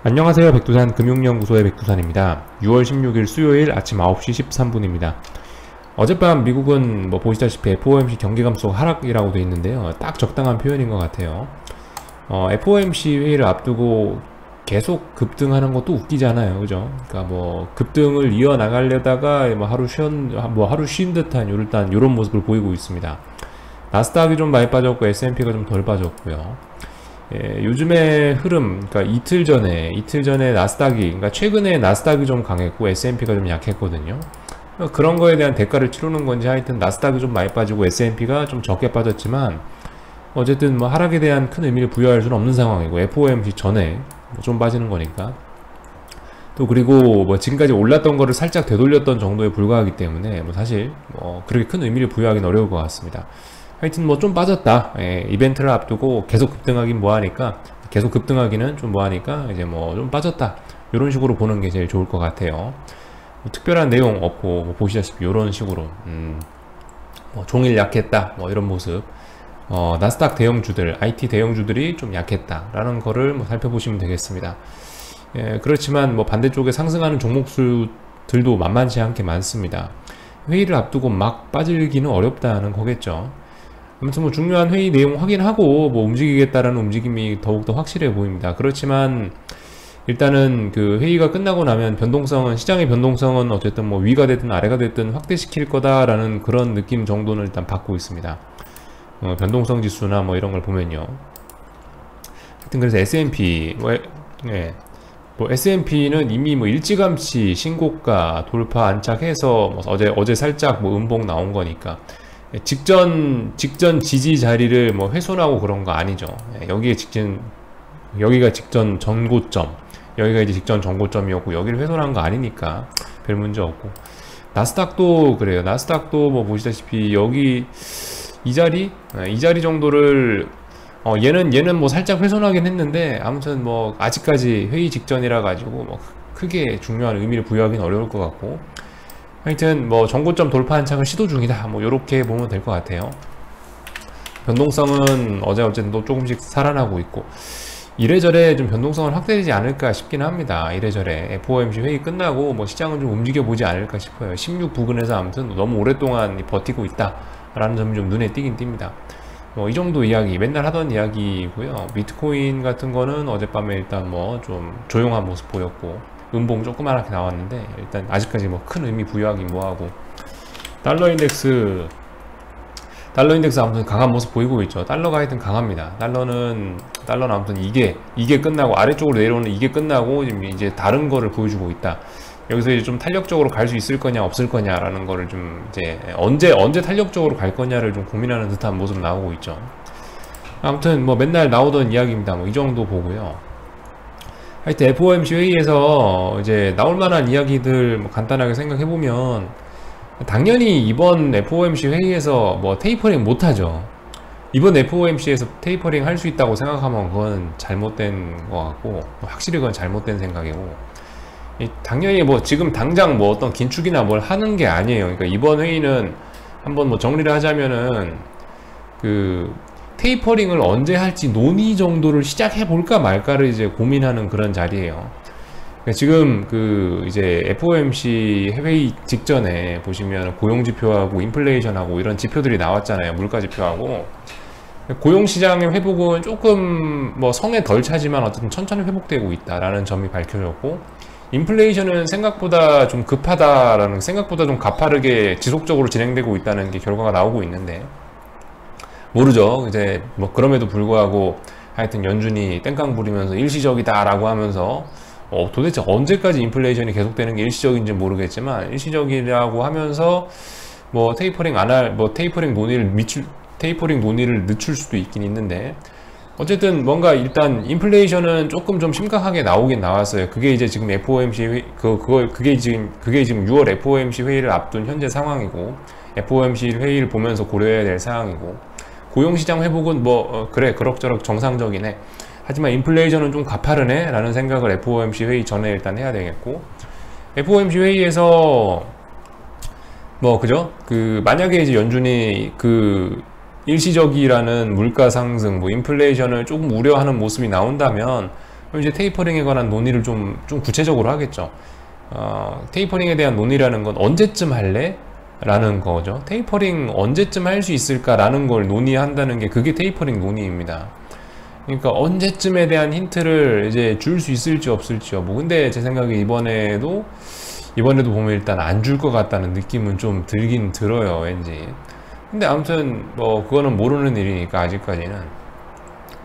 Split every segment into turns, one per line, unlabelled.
안녕하세요. 백두산 금융연구소의 백두산입니다. 6월 16일 수요일 아침 9시 13분입니다. 어젯밤 미국은 보시다시피 FOMC 경기 감소 하락이라고 되어 있는데요. 딱 적당한 표현인 것 같아요. FOMC 회의를 앞두고 계속 급등하는 것도 웃기잖아요. 그죠? 그러니까 급등을 이어나가려다가 하루 쉰 듯한 요런 모습을 보이고 있습니다. 나스닥이 좀 많이 빠졌고 S&P가 좀 덜 빠졌고요. 요즘의 흐름, 그러니까 이틀 전에 나스닥이, 그러니까 최근에 나스닥이 좀 강했고 S&P가 좀 약했거든요. 그런 거에 대한 대가를 치르는 건지 하여튼 나스닥이 좀 많이 빠지고 S&P가 좀 적게 빠졌지만 어쨌든 하락에 대한 큰 의미를 부여할 수는 없는 상황이고 FOMC 전에 좀 빠지는 거니까. 또 그리고 지금까지 올랐던 거를 살짝 되돌렸던 정도에 불과하기 때문에 사실 그렇게 큰 의미를 부여하기는 어려울 것 같습니다. 하여튼 좀 빠졌다. 이벤트를 앞두고 계속 급등하긴 뭐하니까, 계속 급등하기는 좀 뭐하니까 이제 좀 빠졌다, 이런 식으로 보는 게 제일 좋을 것 같아요. 특별한 내용 없고 보시다시피 이런 식으로 종일 약했다 이런 모습. 나스닥 대형주들, IT 대형주들이 좀 약했다 라는 거를 살펴보시면 되겠습니다. 그렇지만 반대쪽에 상승하는 종목수들도 만만치 않게 많습니다. 회의를 앞두고 막 빠지기는 어렵다는 거겠죠. 아무튼 중요한 회의 내용 확인하고 움직이겠다라는 움직임이 더욱더 확실해 보입니다. 그렇지만 일단은 그 회의가 끝나고 나면 시장의 변동성은 어쨌든 위가 됐든 아래가 됐든 확대시킬 거다라는 그런 느낌 정도는 일단 받고 있습니다. 변동성 지수나 이런 걸 보면요. 하여튼 그래서 S&P S&P는 이미 일찌감치 신고가 돌파 안착해서 어제 살짝 음봉 나온 거니까 직전 지지 자리를 훼손하고 그런 거 아니죠. 여기가 직전 전고점, 여기가 이제 직전 전고점이었고 여기를 훼손한 거 아니니까 별 문제 없고, 나스닥도 그래요. 나스닥도 보시다시피 여기 이 자리 정도를 얘는 살짝 훼손하긴 했는데 아무튼 아직까지 회의 직전이라 가지고 크게 중요한 의미를 부여하기는 어려울 것 같고, 하여튼 전고점 돌파 한창을 시도 중이다, 요렇게 보면 될 것 같아요. 변동성은 어제도 조금씩 살아나고 있고 이래저래 좀 변동성은 확대되지 않을까 싶긴 합니다. 이래저래 FOMC 회의 끝나고 시장은 좀 움직여 보지 않을까 싶어요. 16 부근에서 아무튼 너무 오랫동안 버티고 있다 라는 점이 좀 눈에 띄긴 띕니다. 이 정도 이야기, 맨날 하던 이야기고요. 비트코인 같은 거는 어젯밤에 일단 좀 조용한 모습 보였고 음봉 조그맣게 나왔는데 일단 아직까지 큰 의미 부여하긴 뭐하고, 달러 인덱스 아무튼 강한 모습 보이고 있죠. 달러가 하여튼 강합니다. 달러는 아무튼 이게 끝나고 아래쪽으로 내려오는 이게 끝나고 지금 이제 다른 거를 보여주고 있다. 여기서 이제 좀 탄력적으로 갈 수 있을 거냐 없을 거냐라는 거를 좀 이제 언제 탄력적으로 갈 거냐를 좀 고민하는 듯한 모습 나오고 있죠. 아무튼 맨날 나오던 이야기입니다. 이 정도 보고요. 하여튼 FOMC 회의에서 이제 나올 만한 이야기들 간단하게 생각해 보면, 당연히 이번 FOMC 회의에서 테이퍼링 못하죠. 이번 FOMC에서 테이퍼링 할 수 있다고 생각하면 그건 잘못된 것 같고, 확실히 그건 잘못된 생각이고, 당연히 지금 당장 어떤 긴축이나 뭘 하는 게 아니에요. 그러니까 이번 회의는 한번 정리를 하자면은 테이퍼링을 언제 할지 논의 정도를 시작해 볼까 말까를 이제 고민하는 그런 자리예요. 그러니까 지금 이제 FOMC 회의 직전에 보시면 고용지표하고 인플레이션하고 이런 지표들이 나왔잖아요. 물가지표하고. 고용시장의 회복은 조금 성에 덜 차지만 어쨌든 천천히 회복되고 있다라는 점이 밝혀졌고, 인플레이션은 생각보다 좀 급하다라는, 생각보다 좀 가파르게 지속적으로 진행되고 있다는 게 결과가 나오고 있는데, 모르죠. 이제 그럼에도 불구하고 하여튼 연준이 땡깡 부리면서 일시적이다 라고 하면서 도대체 언제까지 인플레이션이 계속되는 게 일시적인지 모르겠지만 일시적이라고 하면서 테이퍼링 논의를 늦출 수도 있긴 있는데, 어쨌든 뭔가 일단 인플레이션은 조금 좀 심각하게 나오긴 나왔어요. 그게 이제 지금 FOMC 그게 지금 6월 FOMC 회의를 앞둔 현재 상황이고, FOMC 회의를 보면서 고려해야 될 상황이고, 고용시장 회복은 그래 그럭저럭 정상적이네, 하지만 인플레이션은 좀 가파르네 라는 생각을 FOMC 회의 전에 일단 해야 되겠고, FOMC 회의에서 그죠? 만약에 이제 연준이 일시적이라는 물가 상승, 인플레이션을 조금 우려하는 모습이 나온다면 그럼 이제 테이퍼링에 관한 논의를 좀 구체적으로 하겠죠. 테이퍼링에 대한 논의라는 건 언제쯤 할래? 라는 거죠. 테이퍼링 언제쯤 할 수 있을까? 라는 걸 논의한다는 게 그게 테이퍼링 논의입니다. 그러니까 언제쯤에 대한 힌트를 이제 줄 수 있을지 없을지요. 뭐 근데 제 생각에 이번에도 보면 일단 안 줄 것 같다는 느낌은 좀 들긴 들어요, 왠지. 근데 아무튼 뭐 그거는 모르는 일이니까 아직까지는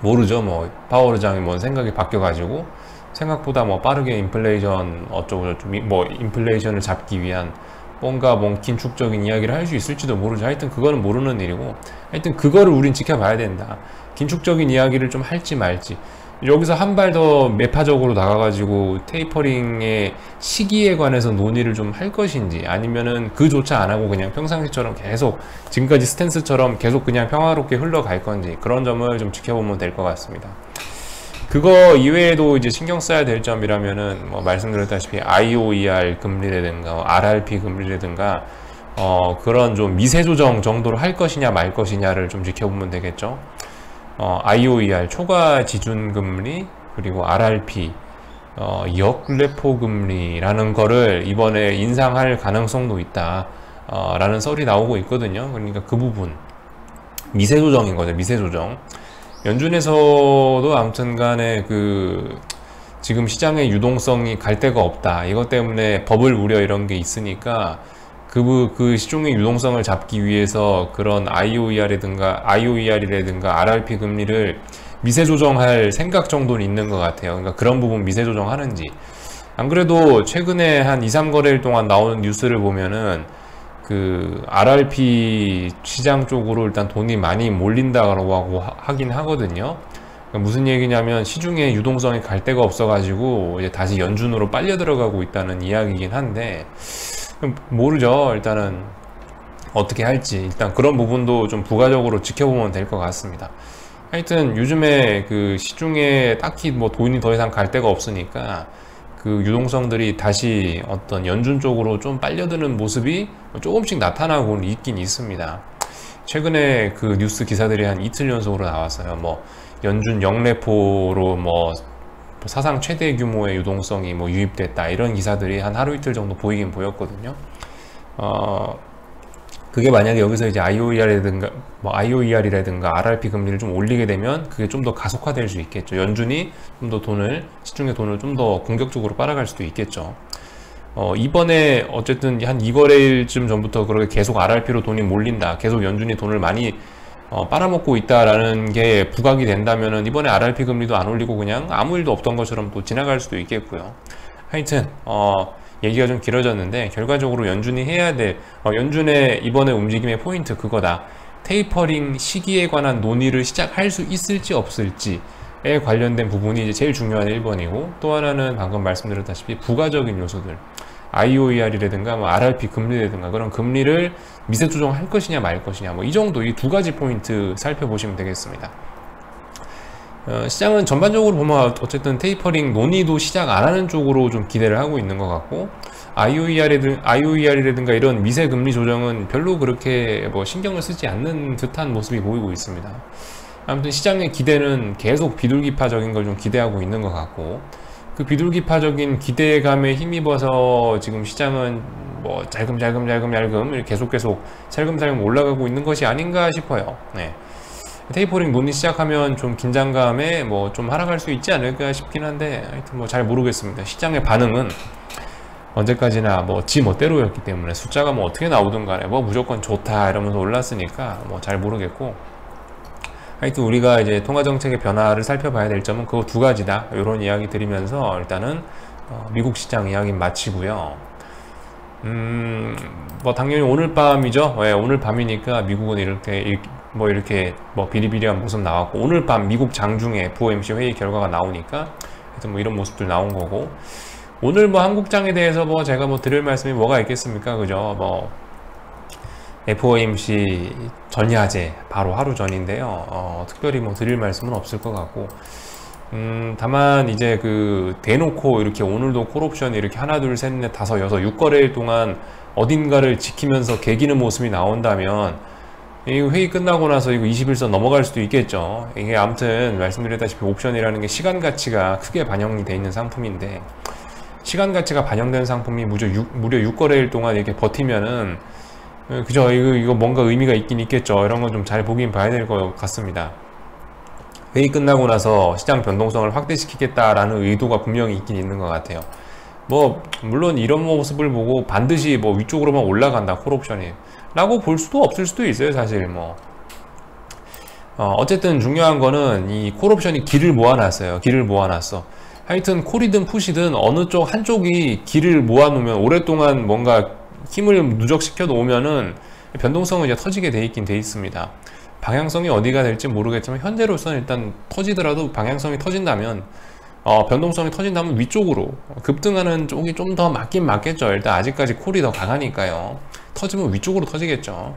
모르죠. 뭐 파월의장이 뭐 생각이 바뀌어가지고 생각보다 뭐 빠르게 인플레이션 어쩌고저쩌고 뭐 인플레이션을 잡기 위한 뭔가 긴축적인 이야기를 할 수 있을지도 모르죠. 하여튼 그거는 모르는 일이고, 하여튼 그거를 우린 지켜봐야 된다. 긴축적인 이야기를 좀 할지 말지, 여기서 한 발 더 매파적으로 나가가지고 테이퍼링의 시기에 관해서 논의를 좀 할 것인지, 아니면은 그조차 안 하고 그냥 평상시처럼 계속 지금까지 스탠스처럼 계속 그냥 평화롭게 흘러갈 건지, 그런 점을 좀 지켜보면 될 것 같습니다. 그거 이외에도 이제 신경 써야 될 점이라면은 뭐 말씀드렸다시피 IOER 금리라든가 RRP 금리라든가 그런 좀 미세 조정 정도로 할 것이냐 말 것이냐를 좀 지켜보면 되겠죠. IOER 초과 지준 금리, 그리고 RRP 역레포 금리라는 거를 이번에 인상할 가능성도 있다 라는 썰이 나오고 있거든요. 그러니까 그 부분 미세 조정인 거죠. 미세 조정. 연준에서도 아무튼 간에 지금 시장의 유동성이 갈 데가 없다, 이것 때문에 버블 우려 이런 게 있으니까 그 시중의 유동성을 잡기 위해서 그런 IOER이라든가 RRP 금리를 미세 조정할 생각 정도는 있는 것 같아요. 그러니까 그런 부분 미세 조정하는지. 안 그래도 최근에 한 2-3거래일 동안 나오는 뉴스를 보면은 RRP 시장 쪽으로 일단 돈이 많이 몰린다고 하긴 하거든요. 그러니까 무슨 얘기냐면 시중에 유동성이 갈 데가 없어가지고 이제 다시 연준으로 빨려 들어가고 있다는 이야기이긴 한데, 모르죠. 일단은 어떻게 할지 일단 그런 부분도 좀 부가적으로 지켜보면 될 것 같습니다. 하여튼 요즘에 시중에 딱히 뭐 돈이 더 이상 갈 데가 없으니까 유동성들이 다시 어떤 연준 쪽으로 좀 빨려드는 모습이 조금씩 나타나고는 있긴 있습니다. 최근에 뉴스 기사들이 한 이틀 연속으로 나왔어요. 뭐 연준 영레포로 뭐 사상 최대 규모의 유동성이 뭐 유입됐다, 이런 기사들이 한 하루 이틀 정도 보이긴 보였거든요. 그게 만약에 여기서 이제 IOER이라든가 RRP 금리를 좀 올리게 되면 그게 좀 더 가속화될 수 있겠죠. 연준이 좀 더 시중의 돈을 좀 더 공격적으로 빨아갈 수도 있겠죠. 이번에 어쨌든 한 2거래일쯤 전부터 그렇게 계속 RRP로 돈이 몰린다, 계속 연준이 돈을 많이 빨아먹고 있다라는 게 부각이 된다면은 이번에 RRP 금리도 안 올리고 그냥 아무 일도 없던 것처럼 또 지나갈 수도 있겠고요. 하여튼 얘기가 좀 길어졌는데, 결과적으로 연준이 해야 될 연준의 이번에 움직임의 포인트 그거다. 테이퍼링 시기에 관한 논의를 시작할 수 있을지 없을지에 관련된 부분이 이제 제일 중요한 1번이고, 또 하나는 방금 말씀드렸다시피 부가적인 요소들, IOER이라든가 뭐 RRP 금리라든가 그런 금리를 미세 조정할 것이냐 말 것이냐, 뭐 이 정도, 이 두 가지 포인트 살펴보시면 되겠습니다. 시장은 전반적으로 보면 어쨌든 테이퍼링 논의도 시작 안 하는 쪽으로 좀 기대를 하고 있는 것 같고, IOER이라든가 이런 미세 금리 조정은 별로 그렇게 뭐 신경을 쓰지 않는 듯한 모습이 보이고 있습니다. 아무튼 시장의 기대는 계속 비둘기파적인 걸 좀 기대하고 있는 것 같고, 그 비둘기파적인 기대감에 힘입어서 지금 시장은 뭐 잘금 계속 살금살금 올라가고 있는 것이 아닌가 싶어요. 네. 테이퍼링 논의 시작하면 좀 긴장감에 뭐 좀 하락할 수 있지 않을까 싶긴 한데, 하여튼 뭐 잘 모르겠습니다. 시장의 반응은 언제까지나 뭐 지 멋대로였기 때문에 숫자가 뭐 어떻게 나오든 간에 뭐 무조건 좋다 이러면서 올랐으니까 뭐 잘 모르겠고, 하여튼 우리가 이제 통화정책의 변화를 살펴봐야 될 점은 그 두 가지다, 이런 이야기 드리면서 일단은 미국 시장 이야기 마치고요. 뭐 당연히 오늘 밤이죠. 네, 오늘 밤이니까 미국은 이렇게 비리비리한 모습 나왔고, 오늘 밤 미국 장중에 FOMC 회의 결과가 나오니까 하여튼 뭐 이런 모습들 나온 거고, 오늘 뭐 한국장에 대해서 뭐 제가 뭐 드릴 말씀이 뭐가 있겠습니까, 그죠? 뭐 FOMC 전야제 바로 하루 전인데요. 특별히 뭐 드릴 말씀은 없을 것 같고, 다만 이제 대놓고 이렇게 오늘도 콜옵션이 이렇게 하나 둘 셋 넷 다섯 여섯 6거래일 동안 어딘가를 지키면서 개기는 모습이 나온다면 이 회의 끝나고 나서 이거 21선 넘어갈 수도 있겠죠. 이게 아무튼 말씀드렸다시피 옵션이라는 게 시간 가치가 크게 반영이 돼 있는 상품인데, 시간 가치가 반영된 상품이 무려 6거래일 동안 이렇게 버티면은, 그죠, 이거 뭔가 의미가 있긴 있겠죠. 이런 건 좀 잘 보긴 봐야 될 것 같습니다. 회의 끝나고 나서 시장 변동성을 확대시키겠다라는 의도가 분명히 있긴 있는 것 같아요. 뭐 물론 이런 모습을 보고 반드시 뭐 위쪽으로만 올라간다 콜옵션이 라고 볼 수도 없을 수도 있어요. 사실 뭐 어쨌든 중요한 거는 이 콜옵션이 길을 모아놨어요. 길을 모아놨어. 하여튼 콜이든 푸시든 어느 쪽 한쪽이 길을 모아놓으면, 오랫동안 뭔가 힘을 누적시켜 놓으면은 변동성은 이제 터지게 돼 있긴 돼 있습니다. 방향성이 어디가 될지 모르겠지만 현재로서는 일단 터지더라도, 방향성이 터진다면 변동성이 터진다면 위쪽으로 급등하는 쪽이 좀 더 맞긴 맞겠죠. 일단 아직까지 콜이 더 강하니까요. 터지면 위쪽으로 터지겠죠.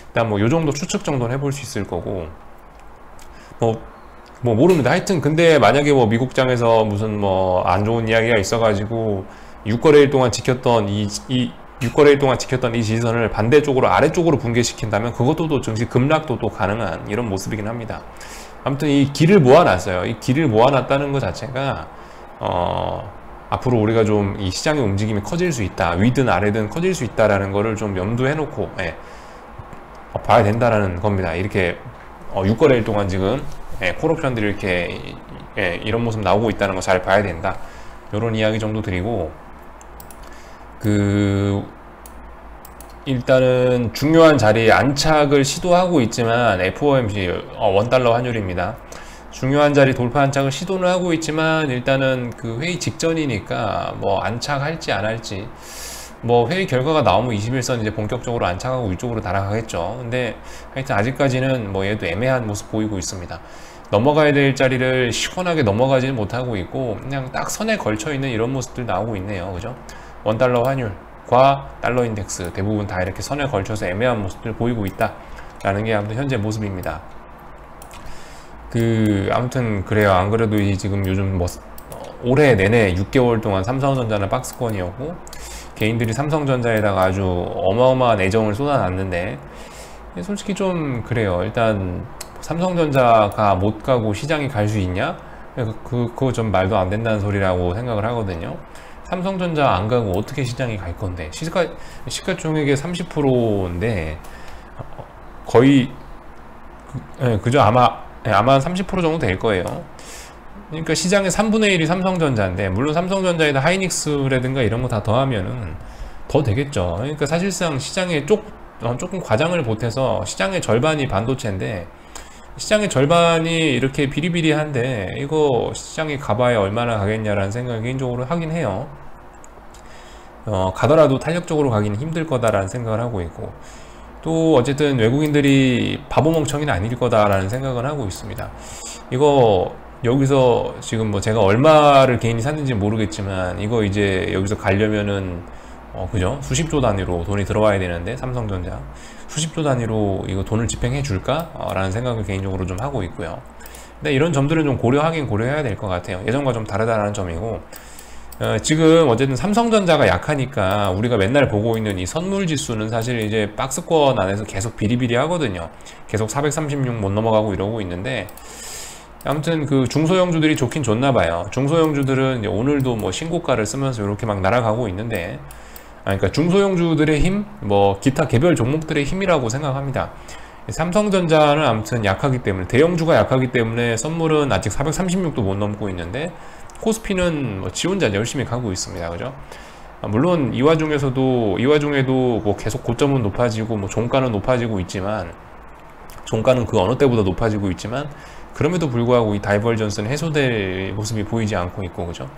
일단 뭐 요정도 추측 정도는 해볼 수 있을 거고, 뭐 모릅니다. 하여튼 근데 만약에 뭐 미국장에서 무슨 뭐 안 좋은 이야기가 있어가지고 6거래일 동안 지켰던 이 6거래일 동안 지켰던 이 지지선을 반대쪽으로 아래쪽으로 붕괴시킨다면 그것도 또 증시 급락도 또 가능한 이런 모습이긴 합니다. 아무튼 이 길을 모아놨어요. 이 길을 모아놨다는 것 자체가 앞으로 우리가 좀 이 시장의 움직임이 커질 수 있다, 위든 아래든 커질 수 있다라는 거를 좀 염두해 놓고 봐야 된다라는 겁니다. 이렇게 6거래일 동안 지금 콜옵션들이 이렇게 이런 모습 나오고 있다는 거 잘 봐야 된다, 이런 이야기 정도 드리고, 일단은 중요한 자리에 안착을 시도하고 있지만, FOMC $1 환율입니다. 중요한 자리 돌파 안착을 시도는 하고 있지만, 일단은 그 회의 직전이니까 뭐 안착할지 안 할지, 뭐 회의 결과가 나오면 21선 이제 본격적으로 안착하고 위쪽으로 날아가겠죠. 근데 하여튼 아직까지는 뭐 얘도 애매한 모습 보이고 있습니다. 넘어가야 될 자리를 시원하게 넘어가지는 못하고 있고, 그냥 딱 선에 걸쳐 있는 이런 모습들 나오고 있네요. 그죠? $1 환율과 달러 인덱스 대부분 다 이렇게 선에 걸쳐서 애매한 모습들 보이고 있다 라는 게 아무튼 현재 모습입니다. 아무튼 그래요. 안 그래도 지금 요즘 뭐 올해 내내 6개월 동안 삼성전자는 박스권이었고, 개인들이 삼성전자에다가 아주 어마어마한 애정을 쏟아놨는데, 솔직히 좀 그래요. 일단 삼성전자가 못 가고 시장이 갈 수 있냐? 그거 좀 말도 안 된다는 소리라고 생각을 하거든요. 삼성전자 안 가고 어떻게 시장이 갈 건데, 시가총액의 30%인데 거의 그죠? 아마 30% 정도 될 거예요. 그러니까 시장의 3분의 1이 삼성전자인데, 물론 삼성전자에다 하이닉스라든가 이런 거 다 더하면은 더 되겠죠. 그러니까 사실상 시장에 조금 과장을 보태서 시장의 절반이 반도체인데, 시장의 절반이 이렇게 비리비리한데 이거 시장이 가봐야 얼마나 가겠냐라는 생각을 개인적으로 하긴 해요. 가더라도 탄력적으로 가기는 힘들 거다라는 생각을 하고 있고, 또 어쨌든 외국인들이 바보멍청이는 아닐 거다라는 생각을 하고 있습니다. 이거 여기서 지금 뭐 제가 얼마를 개인이 샀는지 모르겠지만, 이거 이제 여기서 가려면은 그죠? 수십조 단위로 돈이 들어와야 되는데, 삼성전자 수십조 단위로 이거 돈을 집행해 줄까? 라는 생각을 개인적으로 좀 하고 있고요. 근데 이런 점들은 좀 고려해야 될 것 같아요. 예전과 좀 다르다는 점이고, 지금 어쨌든 삼성전자가 약하니까 우리가 맨날 보고 있는 이 선물 지수는 사실 이제 박스권 안에서 계속 비리비리 하거든요. 계속 436 못 넘어가고 이러고 있는데, 아무튼 그 중소형주들이 좋긴 좋나 봐요. 중소형주들은 이제 오늘도 뭐 신고가를 쓰면서 이렇게 막 날아가고 있는데, 그러니까 중소형주들의 힘, 뭐 기타 개별 종목들의 힘이라고 생각합니다. 삼성전자는 아무튼 약하기 때문에, 대형주가 약하기 때문에 선물은 아직 436도 못 넘고 있는데, 코스피는 뭐 지 혼자 열심히 가고 있습니다. 그죠? 물론 이 와중에도 뭐 계속 고점은 높아지고 뭐 종가는 높아지고 있지만, 종가는 그 어느 때보다 높아지고 있지만, 그럼에도 불구하고 이 다이버전스는 해소될 모습이 보이지 않고 있고, 그죠?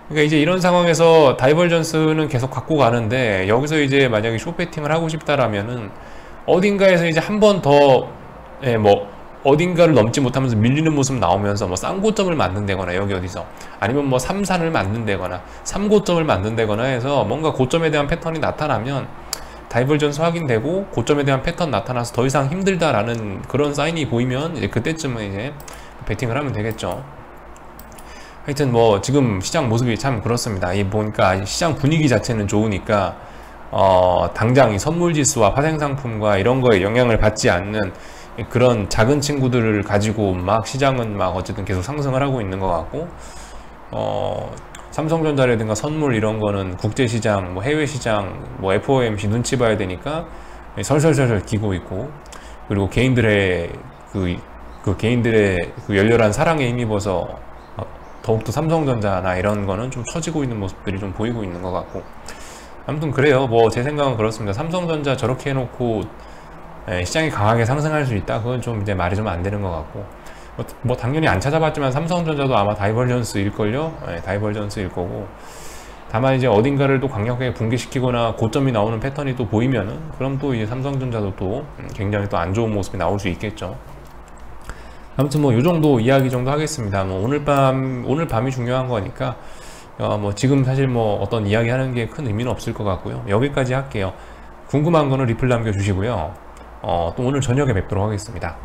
그러니까 이제 이런 상황에서 다이버전스는 계속 갖고 가는데, 여기서 이제 만약에 숏배팅을 하고 싶다라면은 어딘가에서 이제 한 번 더 뭐 어딘가를 넘지 못하면서 밀리는 모습 나오면서 뭐 쌍고점을 만든다거나, 여기 어디서 아니면 뭐 3산을 만든다거나 3고점을 만든다거나 해서 뭔가 고점에 대한 패턴이 나타나면 다이버전스 확인되고, 고점에 대한 패턴 나타나서 더 이상 힘들다라는 그런 사인이 보이면 이제 그때쯤은 이제 베팅을 하면 되겠죠. 하여튼 뭐 지금 시장 모습이 참 그렇습니다. 보니까 시장 분위기 자체는 좋으니까 당장 이 선물 지수와 파생 상품과 이런 거에 영향을 받지 않는 그런 작은 친구들을 가지고 막 시장은 막 어쨌든 계속 상승을 하고 있는 것 같고, 삼성전자라든가 선물 이런 거는 국제시장, 뭐 해외시장, 뭐 FOMC 눈치 봐야 되니까 설설설설 기고 있고, 그리고 개인들의 개인들의 그 열렬한 사랑에 힘입어서 더욱더 삼성전자나 이런 거는 좀 처지고 있는 모습들이 좀 보이고 있는 것 같고, 아무튼 그래요. 뭐 제 생각은 그렇습니다. 삼성전자 저렇게 해놓고 시장이 강하게 상승할 수 있다? 그건 좀 이제 말이 좀 안 되는 것 같고, 뭐 당연히 안 찾아봤지만 삼성전자도 아마 다이버전스일걸요? 다이버전스일 거고, 다만 이제 어딘가를 또 강력하게 붕괴시키거나 고점이 나오는 패턴이 또 보이면은, 그럼 또 이제 삼성전자도 또 굉장히 또 안 좋은 모습이 나올 수 있겠죠. 아무튼 뭐 요 정도 이야기 정도 하겠습니다. 뭐 오늘 밤이 중요한 거니까 뭐 지금 사실 뭐 어떤 이야기 하는 게 큰 의미는 없을 것 같고요. 여기까지 할게요. 궁금한 거는 리플 남겨주시고요. 또 오늘 저녁에 뵙도록 하겠습니다.